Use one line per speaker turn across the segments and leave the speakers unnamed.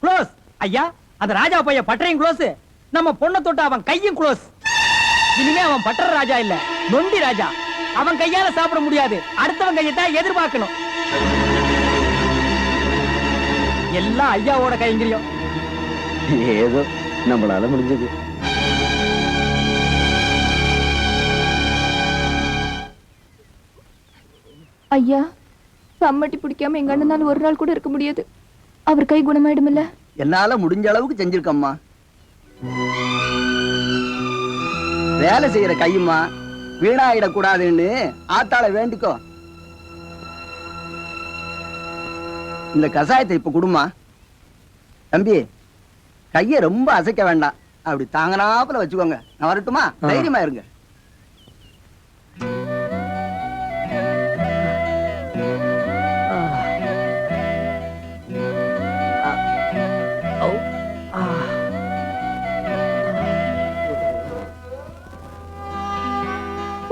Close. ஐயா, அந்த ராஜா பையன் பட்டறையும் க்ளோஸ், நம்ம பொண்ணை தொட்டு அவன் கையும் க்ளோஸ். இனிமே அவன் பட்டற ராஜா இல்ல, நொண்டி ராஜா. அவன் கையால சாப்பிட முடியாது, அடுத்தவன் கையத்தான் எதிர்பார்க்கணும். எல்லாம் ஐயாவோட கைங்கரியம்.
ஏதோ நம்மளால முடிஞ்சது.
ஐயா, சம்மட்டி பிடிக்காம எங்க அண்ணனால ஒரு நாள் கூட இருக்க முடியாது. அவர் கை குணமாயிடும் இல்ல?
என்னால முடிஞ்ச அளவுக்கு செஞ்சிருக்கம்மா. வேலை செய்யற கையுமா வீணாயிடக்கூடாதுன்னு ஆத்தாள வேண்டிக்கோ. இந்த கசாயத்தை இப்ப குடுமா. தம்பி, கைய ரொம்ப அசைக்க வேண்டாம், அப்படி தாங்கனாப்புல வச்சுக்கோங்க. நான் வரட்டுமா? தைரியமா இருங்க.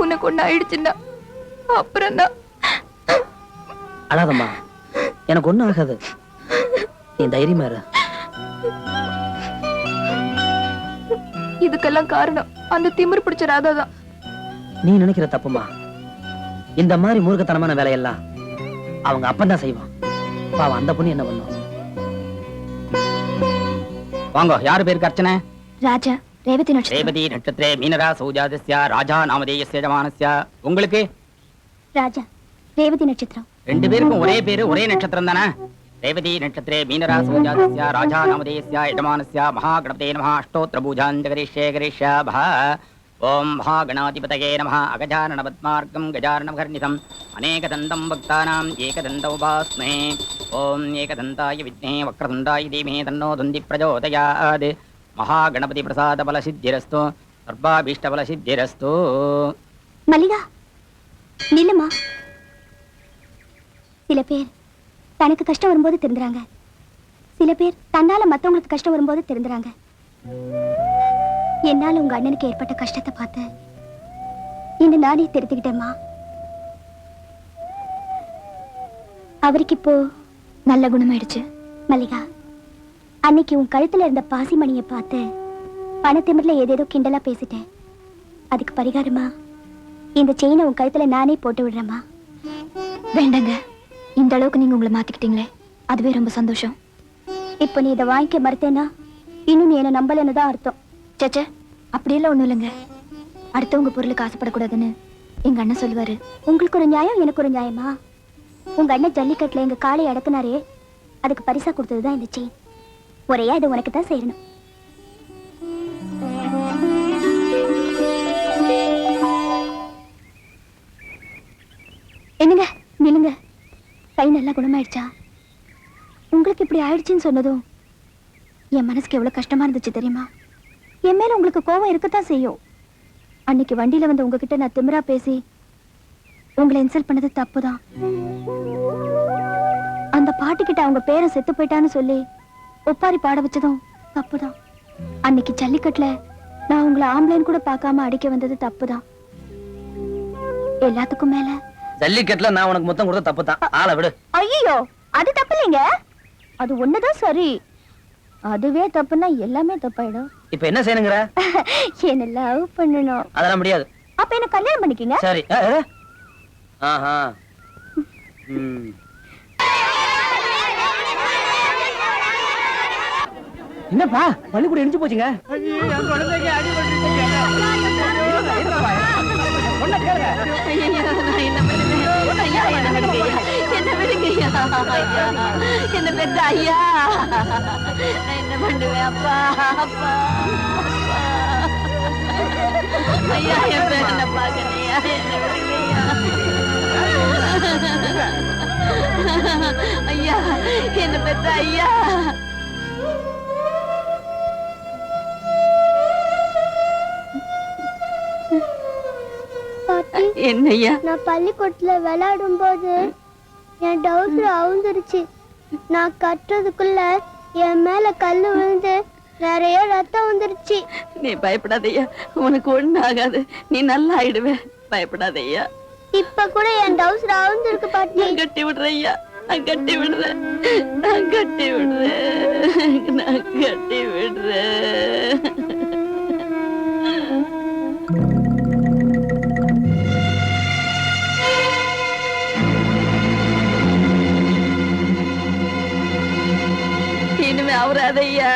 உனக்கு ஒண்ணு ஆயிடுச்சுன்னா அப்புறம் தான்.
அழாதம்மா, எனக்கு ஒண்ணும் ஆகாது, நீ தைரியமா இரு.
இதுக்கெல்லாம் காரணம் அந்த திமிர் பிடிச்ச ராதா தான்.
நீ நினைக்கிற தப்புமா. இந்த மாதிரி மூர்க்கத்தனமான வேலையெல்லாம் அவங்க அப்பன் தான் செய்வான். பாவம், அந்த பொண்ணு என்ன பண்ணும்? வாங்க, யாரு பேருக்கு அர்ச்சனை?
ராஜா, ரேவதி நட்சத்திரம்.
ரேவதி நட்சத்திரே மீனராசி உஜாதஸ்ய ராஜா நாமதேயஸ்ய ஜமானஸ்ய. உங்களுக்கு?
ராஜா, ரேவதி நட்சத்திரம்.
ரெண்டு பேருக்கும் ஒரே பேரு, ஒரே நட்சத்திரம் தானே? ரேவதி நட்சத்திரே மீனராசி உஜாதஸ்ய ராஜா நாமதேயஸ்ய யஜமானஸ்ய மகாகணபதே நமः. அஷ்டோத்திர பூஜான் கரிஷ்யாபஹ. ஓம் மகாகணாதிபதயே நமः. அகஜானன பத்மார்க்கம் கஜானன கர்ணிதம் அநேகதந்தம் பக்தானாம் ஏகதந்தம் உபாஸ்மஹே. ஓம் ஏகதந்தாய வித்மஹே வக்ரதுண்டாய தீமஹி தன்னோ துந்தி பிரச்சோதயாத். மகாகணபதி பிரசாத பல சித்திரஸ்து, சர்வாபீஷ்ட பல சித்திரஸ்து.
மல்லிகா, நில்லுமா. சில பேர் தனக்கு கஷ்டம் வரும்போது திருந்துறாங்க, சில பேர் தன்னால மத்தவங்களுக்கு கஷ்டம் வரும்போது திருந்துறாங்க. என்னால உங்க அண்ணனுக்கு ஏற்பட்ட கஷ்டத்தை பார்த்து இன்னும் நானே தெரிஞ்சுக்கிட்டேம்மா. அவருக்கு இப்போ நல்ல குணமாயிடுச்சு. மல்லிகா, அன்னைக்கு உன் கழுத்துல இருந்த பாசிமணியை பார்த்து பணத்திமிர்ல ஏதேதோ கிண்டலா பேசிட்டேன். அதுக்கு பரிகாரமா இந்த செயினை உன் கழுத்துல நானே போட்டு விடுறேம்மா. வேண்டாங்க, இந்த அளவுக்கு நீங்க உங்களை மாத்திக்கிட்டீங்களே, அதுவே ரொம்ப சந்தோஷம். இப்போ நீ இதை வாங்கிக்க மறுத்தேன்னா இன்னும் நீ என்ன நம்பலன்னு தான் அர்த்தம். சச்சே, அப்படியெல்லாம் ஒண்ணும் இல்லைங்க. அடுத்தவங்க பொருளுக்கு ஆசைப்படக்கூடாதுன்னு எங்க அண்ணன் சொல்லுவாரு. உங்களுக்கு ஒரு நியாயம், எனக்கு ஒரு நியாயமா? உங்க அண்ணன் ஜல்லிக்கட்டுல எங்க காலை அடக்குனாரே, அதுக்கு பரிசா கொடுத்ததுதான் இந்த செயின். ஒரையா இது உனக்கு தான் செய்யணும். என்னங்க, நில்லுங்க. கை நல்லா குணமாயிடுச்சா? உங்களுக்கு இப்படி ஆயிடுச்சுன்னு சொன்னதும் என் மனசுக்கு எவ்வளவு கஷ்டமா இருந்துச்சு தெரியுமா? என் மேல உங்களுக்கு கோபம் இருக்கத்தான் செய்யும். அன்னைக்கு வண்டியில வந்து உங்ககிட்ட நான் திமிரா பேசி உங்களை இன்சல்ட் பண்ணது தப்புதான். அந்த பாட்டுக்கிட்ட அவங்க பேரை செத்து போயிட்டான்னு சொல்லி ஒப்பாரி பாட வச்சதும் தப்புதான். அன்னைக்கு ஜல்லிக்கட்டுல நான் உங்களை ஆம்பளைன்னு கூட பார்க்காம அடிக்க வந்தது தப்புதான். எல்லாத்துக்கும் மேல
ஜல்லிக்கட்டுல நான் உனக்கு மொத்தம் கொடுத்த தப்பு தான். ஆளை விடு.
ஐயோ, அது தப்பு இல்லைங்க, அது ஒண்ணுதான் சரி. அதுவே தப்புன்னா எல்லாமே தப்பாயிடும்.
இப்ப என்ன செய்யணுங்கிற?
என்ன லவ் பண்ணணும்.
அதெல்லாம் முடியாது.
அப்ப என்ன கல்யாணம் பண்ணிக்கங்க.
சரி. ஆஹா. என்னப்பா, பள்ளிக்கூடம் இடிஞ்சு போச்சுங்க.
என்ன பெற்ற ஐயா, என்ன பண்ணுவேன்? அப்பா அப்பா ஐயா, என் பேர் என்ன பாக்கலையா? ஐயா, என்ன பெற்ற ஐயா. என்னையா?
நான் பள்ளிக்கூடத்துல விளையாடும் போது என் டவுசர் அவுந்துருச்சு. நான் கட்டுறதுக்குள்ள என் மேல கல்லு விழுந்து நிறைய ரத்தம் வந்துருச்சு.
நீ பயப்படாதையா, உனக்கு ஒண்ணு ஆகாது, நீ நல்லா ஆயிடுவே, பயப்படாதையா.
இப்ப கூட என் டவுசர் அவுந்திருக்கு பாட்டி.
கட்டி விடுறையா, கட்டி விடுறேன், கட்டி விடுறேன்.
கட்டி விடுற. இனிமே அவராதையா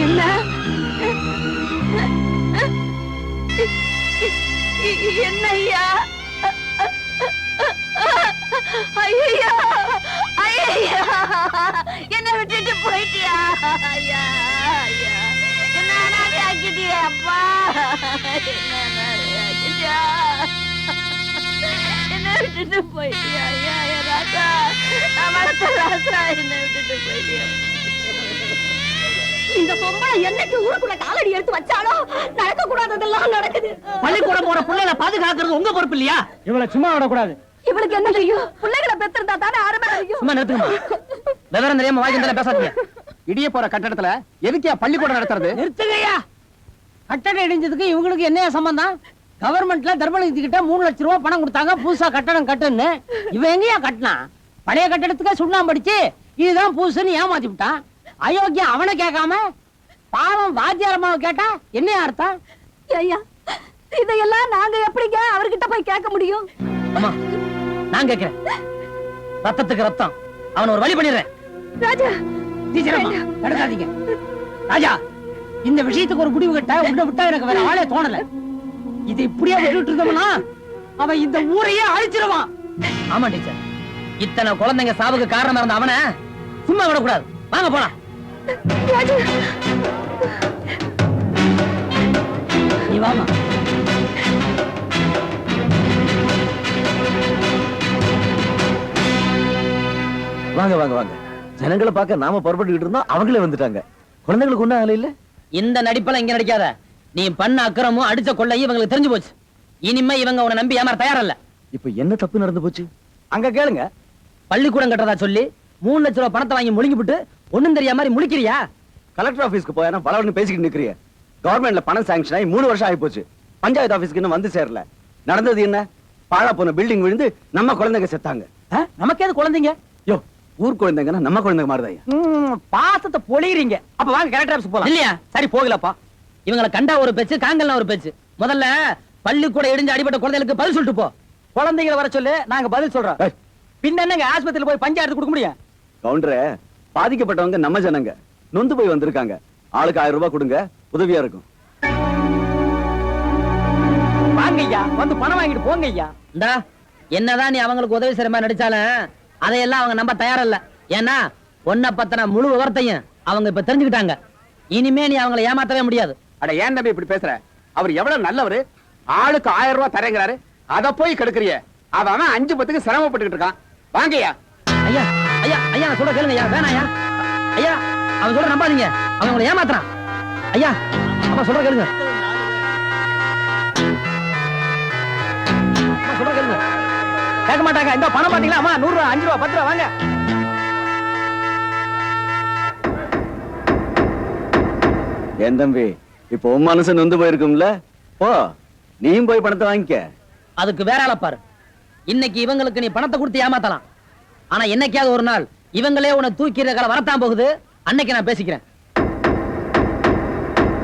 என்ன என்ன ஐயா? ஐயா ஐயா என்ன விட்டுட்டு போயிட்டியா? ஐயா ஐயா என்ன நானே ஆக்கிட்டியா? அப்பா என்ன நானே ஆக்கிட்டியா? என்ன விட்டுட்டு போயிட்டியா? ஐயா ஐயா ராசா, நான் வளர்த்த ராசா, என்ன விட்டுட்டு போயிட்டியா? இந்த பொம்பளை என்னைக்கு ஊருக்குள்ள காலடி எடுத்து வச்சாலோ நடக்க கூடாததெல்லாம் நடக்குது.
பள்ளிக்கூடம் போற பிள்ளைகளை பாதுகாக்கிறது உங்க பொறுப்பு இல்லையா?
இவளை சும்மா விடக்கூடாது.
இவளுக்கு என்ன தெரியும்? பிள்ளைகளை பெத்திருந்தா தானே அருமை தெரியும்.
சும்மா நிறுத்துங்க. விவரம் தெரியாம வாய்க்கு பேசாதீங்க.
இடிய போற கட்டடத்துல எதுக்கியா பள்ளிக்கூடம் நடத்துறது?
நிறுத்துங்கய்யா. கட்டடம் இடிஞ்சதுக்கு இவங்களுக்கு என்ன சம்பந்தம்? கவர்மெண்ட்ல தர்மலிங்கத்து கிட்ட 3 லட்சம் ரூபாய் பணம் கொடுத்தாங்க புதுசா கட்டடம் கட்டுன்னு. இவன் எங்கயா கட்டினா? பழைய கட்டடத்துக்கே சுண்ணாம்பு அடிச்சு இதுதான் புதுசுன்னு ஏமாத்தி விட்டான். அயோக்கியா அவனை கேட்காம பாவம் வாத்தியாரமாவை கேட்டா என்ன அர்த்தம்?
ஐயா இதையெல்லாம் நாங்க எப்படிங்க அவர்கிட்ட போய் கேட்க முடியும்?
அம்மா நான் கேட்கிறேன். ரத்தத்துக்கு ரத்தம். அவன் ஒரு வழி பண்ணிடுறேன்.
ராஜா
டீச்சரம்மா தடுக்காதீங்க. ராஜா இந்த விஷயத்துக்கு ஒரு முடிவு கட்ட உன்னை விட்டா எனக்கு வேற ஆளே தோணல. இது இப்படியே விட்டுட்டு இருந்தோம்னா அவன் இந்த ஊரையே அழிச்சிருவான்.
ஆமா டீச்சர், இத்தனை குழந்தைங்க சாவுக்கு காரணமா இருந்த அவனை சும்மா விடக்கூடாது. வாங்க போலாம்.
நீ வாமா.
வாங்க வாங்க வாங்க. ஜனங்களை பார்க்க நாம புறப்பட்டுக்கிட்டு இருந்தோம், அவங்களே வந்துட்டாங்க. குழந்தைங்களுக்கு ஒண்ணும் ஆகல இல்ல?
இந்த நடிப்பெல்லாம் இங்க நடிக்காத. நீ பண்ண அக்கிரமும் அடிச்ச கொள்ளையும் இவங்களுக்கு தெரிஞ்சு போச்சு. இனிமே இவங்க உன்னை நம்பி ஏமாற தயாரில்ல.
இப்ப என்ன தப்பு நடந்து போச்சு?
அங்க கேளுங்க.
பள்ளிக்கூடம் கட்டுறதா சொல்லி 3 லட்சம் ரூபாய் பணத்தை வாங்கி முழுங்கிவிட்டு ஒண்ணும் தெரியாம மாதிரி முழிக்கிறியா?
கலெக்டர் ஆபீஸ்க்கு போயா பலவன்னு பேசிக்கிட்டு நிக்கிறிய. கவர்மெண்ட்ல பணம் சாங்ஷன் ஆகி 3 வருஷம் ஆகி போச்சு. பஞ்சாயத்து ஆபீஸ்க்கு இன்னும் வந்து சேரல. நடந்தது என்ன? பாழா போன பில்டிங் விழுந்து நம்ம குழந்தைங்க செத்தாங்க.
நமக்கு எது குழந்தைங்க?
யோ, ஊர் குழந்தைங்கன்னா நம்ம குழந்தைங்க மாதிரிதான்.
பாசத்தை பொழியறீங்க. அப்ப வாங்க கலெக்டர் ஆபீஸ் போலாம்.
இல்லையா? சரி போகலப்பா. இவங்களை கண்டா ஒரு பேச்சு, காங்கல்னா ஒரு பேச்சு. முதல்ல பள்ளிக்கூடம் இடிஞ்சு அடிபட்ட குழந்தைகளுக்கு பதில் சொல்லிட்டு போ.
குழந்தைகளை வர சொல்லு, நாங்க பதில் சொல்றோம்.
ஏய்.
பின்ன என்னங்க ஆஸ்பத்திரியில போய் பஞ்சாயத்து கொடுக்க முடியும்?
கவுண்டரே, பாதிக்கப்பட்டவங்க நம்ம ஜனங்க நொந்து போய் வந்திருக்காங்க. ஆளுக்கு 1000 ரூபாய் கொடுங்க, உதவியா இருக்கும்.
வாங்க ஐயா, வந்து பணம் வாங்கிட்டு போங்க ஐயா.
இந்தா என்னதான் நீ அவங்களுக்கு உதவி செய்யற மாதிரி நடிச்சாலும் அதையெல்லாம் அவங்க நம்ப தயாரில்ல. ஏன்னா ஒன்ன பத்தின முழு விவரத்தையும் அவங்க இப்ப தெரிஞ்சுக்கிட்டாங்க. இனிமே நீ அவங்களை ஏமாத்தவே முடியாது.
அட ஏன் தம்பி இப்படி பேசுற? அவர் எவ்வளவு நல்லவரு. ஆளுக்கு 1000 ரூபாய் தரேங்கிறாரு. அத போய் கெடுக்கறிய. அவன் 5 பத்துக்கு சிரமப்பட்டுக்கிட்டு இருக்கான். வாங்கய்யா.
ஐயா ஐயா ஐயா நான் சொல்ற கேளுங்க ஐயா. வேணாம் ஐயா. ஐயா அவன் சொல்ற நம்பாதீங்க. அவன் உங்களை ஏமாத்துறான். ஐயா அவன் சொல்ற கேளுங்க. சொல்ற கேளுங்க.
கேட்க மாட்டாங்க. இந்த பணம் பாத்தீங்களா? அம்மா 100 ரூபாய், 5 ரூபாய், 10 ரூபாய் வாங்க.
ஏன் தம்பி, இப்போ உன் மனசு நொந்து போயிருக்கும்ல? போ, நீயும் போய் பணத்தை வாங்கிக்க.
அதுக்கு வேற ஆள பாரு. இன்னைக்கு இவங்களுக்கு நீ பணத்தை கொடுத்து ஏமாத்தலாம். ஆனா என்னைக்காவது ஒரு நாள் இவங்களே உன்னை தூக்கிற காலம் வரத்தான் போகுது. அன்னைக்கு நான் பேசிக்கிறேன்.